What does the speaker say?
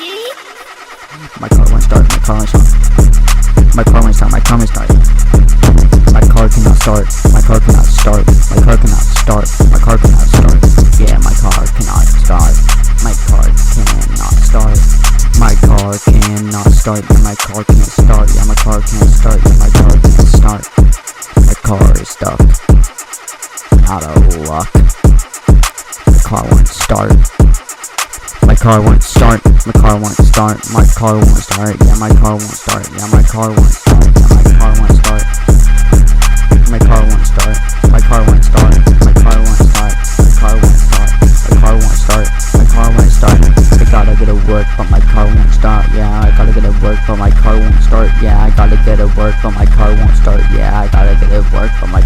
My car won't start, my car won't start. My car won't start, my car won't start. My car cannot start, my car cannot start. My car cannot start, my car cannot start. Yeah, my car cannot start. My car cannot start. My car cannot start, yeah, my car can't start. Yeah, my car can't start, yeah, my car can't start. My car is stuck, out of luck. My car won't start. My car won't start, my car won't start, my car won't start, yeah, my car won't start, yeah, my car won't start, yeah, my car won't start. My car won't start, my car won't start, my car won't start, my car won't start, my car won't start, my car won't start. I gotta get to work, but my car won't start, yeah, I gotta get to work, but my car won't start, yeah, I gotta get to work, but my car won't start, yeah, I gotta get to work, but my